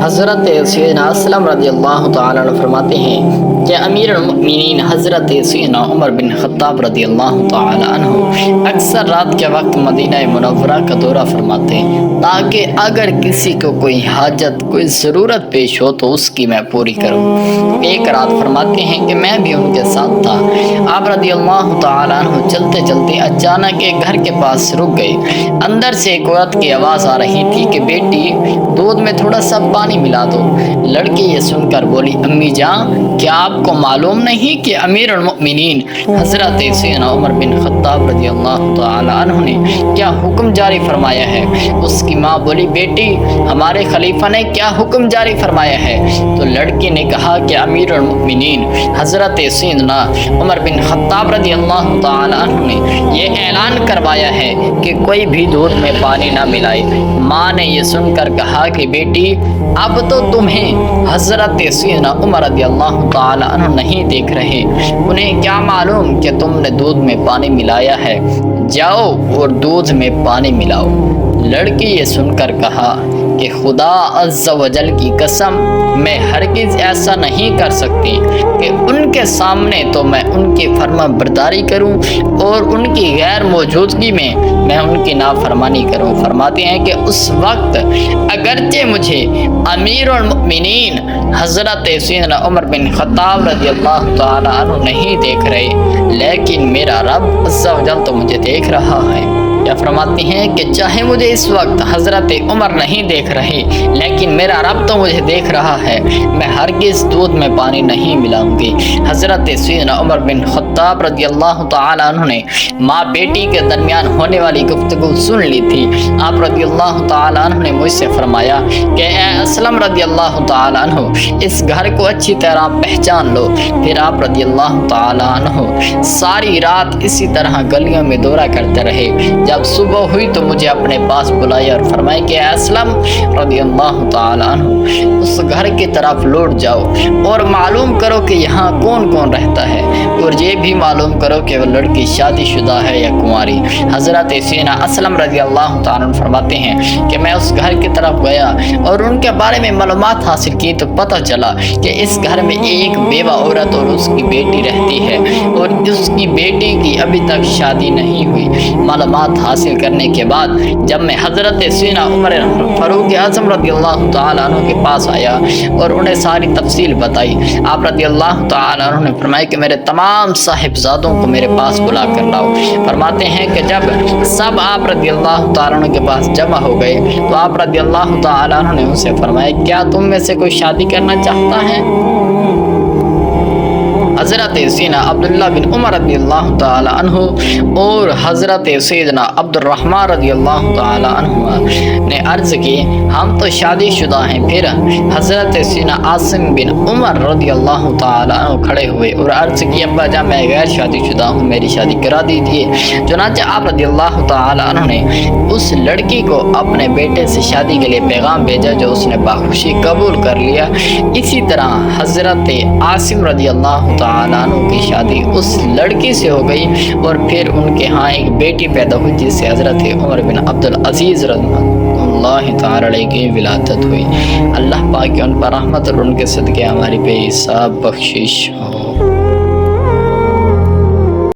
حضرت سیدنا اسلم رضی اللہ تعالیٰ عنہ فرماتے ہیں کہ امیر المؤمنین حضرت سیدنا عمر بن خطاب رضی اللہ تعالیٰ عنہ اکثر رات کے وقت مدینہ منورہ کا دورہ فرماتے تاکہ اگر کسی کو کوئی حاجت کوئی ضرورت پیش ہو تو اس کی میں پوری کروں۔ ایک رات فرماتے ہیں کہ میں بھی ان کے ساتھ تھا۔ آپ رضی اللہ تعالیٰ عنہ چلتے چلتے اچانک ایک گھر کے پاس رک گئے۔ اندر سے ایک عورت کی آواز آ رہی تھی کہ بیٹی دودھ میں تھوڑا سا پانی ملا دو۔ لڑکی یہ سن کر بولی امی جان کیا آپ کو معلوم نہیں کہ امیر المؤمنین حضرت سیدنا عمر بن خطاب رضی اللہ تعالی عنہ نے کیا حکم جاری فرمایا ہے؟ اس کی ماں بولی بیٹی ہمارے خلیفہ نے کیا حکم جاری فرمایا ہے؟ تو لڑکی نے کہا کہ امیر المؤمنین حضرت سیدنا عمر بن خطاب رضی اللہ تعالی عنہ نے یہ اعلان کروایا ہے کہ کوئی بھی دودھ میں پانی نہ ملائے۔ ماں نے یہ سن کر کہا کہ بیٹی اب تو تمہیں حضرت سیدنا عمر رضی اللہ تعالی عنہ نہیں دیکھ رہے، انہیں کیا معلوم کہ تم نے دودھ میں پانی ملایا ہے، جاؤ اور دودھ میں پانی ملاؤ۔ لڑکی یہ سن کر کہا کہ خدا عز و جل کی قسم میں ہرگز ایسا نہیں کر سکتی کہ ان کے سامنے تو میں ان کی فرما برداری کروں اور ان کی غیر موجودگی میں ان کی نافرمانی کروں۔ فرماتے ہیں کہ اس وقت اگرچہ مجھے امیر المؤمنین حضرت سیدنا عمر بن خطاب رضی اللہ تعالی عنہ نہیں دیکھ رہے، لیکن میرا رب عز و جل تو مجھے دیکھ رہا ہے۔ یا فرماتی ہیں کہ چاہے مجھے اس وقت حضرت عمر نہیں دیکھ رہے لیکن میرا رب تو مجھے دیکھ رہا ہے، میں ہرگز دودھ میں پانی نہیں ملاؤں گی۔ حضرت سیدنا عمر بن خطاب رضی اللہ تعالی عنہ نے ماں بیٹی کے درمیان ہونے والی گفتگو سن لی تھی۔ آپ رضی اللہ تعالی عنہ نے مجھ سے فرمایا کہ اے اسلم رضی اللہ تعالی عنہ اس گھر کو اچھی طرح پہچان لو۔ پھر آپ رضی اللہ تعالی عنہ ساری رات اسی طرح گلیوں میں دورہ کرتے رہے۔ جب صبح ہوئی تو مجھے اپنے پاس بلایا اور فرمایا کہ اسلم رضی اللہ تعالی عنہ اس گھر کی طرف لوٹ جاؤ اور معلوم کرو کہ یہاں کون کون رہتا ہے اور یہ بھی معلوم کرو کہ وہ لڑکی شادی شدہ ہے یا کنواری۔ حضرت سیدنا اسلم رضی اللہ تعالی عنہ فرماتے ہیں کہ میں اس گھر کی طرف گیا اور ان کے بارے میں معلومات حاصل کی تو پتہ چلا کہ اس گھر میں ایک بیوہ عورت اور اس کی بیٹی رہتی ہے اور اس کی بیٹی کی ابھی تک شادی نہیں ہوئی۔ معلومات حاصل کرنے کے بعد جب میں حضرت سیدنا عمر فاروق اعظم رضی اللہ تعالی عنہ کے پاس آیا اور انہیں ساری تفصیل بتائی، آپ رضی اللہ تعالی عنہ نے فرمایا کہ میرے تمام صاحبزادوں کو میرے پاس بلا کر لاؤ۔ فرماتے ہیں کہ جب سب آپ رضی اللہ تعالی عنہ کے پاس جمع ہو گئے تو آپ رضی اللہ تعالی عنہ نے ان سے فرمایا کیا تم میں سے کوئی شادی کرنا چاہتا ہے؟ حضرت سیدنا عبداللہ بن عمر رضی اللہ تعالی عنہ اور حضرت سیدنا عبد الرحمن رضی اللہ تعالی عنہ نے عرض کی ہم تو شادی شدہ ہیں۔ پھر حضرت سیدنا عاصم بن عمر رضی اللہ تعالی عنہ کھڑے ہوئے اور عرض کی ابا جان میں غیر شادی شدہ ہوں، میری شادی کرا دیجیے۔ چنانچہ آپ رضی اللہ تعالی عنہ نے اس لڑکی کو اپنے بیٹے سے شادی کے لیے پیغام بھیجا جو اس نے بخوشی قبول کر لیا۔ اسی طرح حضرت عاصم رضی اللہ تعالی عنہ کی شادی اس لڑکی سے ہو گئی اور پھر ان کے ہاں ایک بیٹی پیدا ہوئی جس سے حضرت عمر بن عبدالعزیز رضی اللہ تعالی علیہ کی ولادت ہوئی۔ اللہ پاک ان پر رحمت اور ان کے صدقے ہماری بے حساب بخشش ہو۔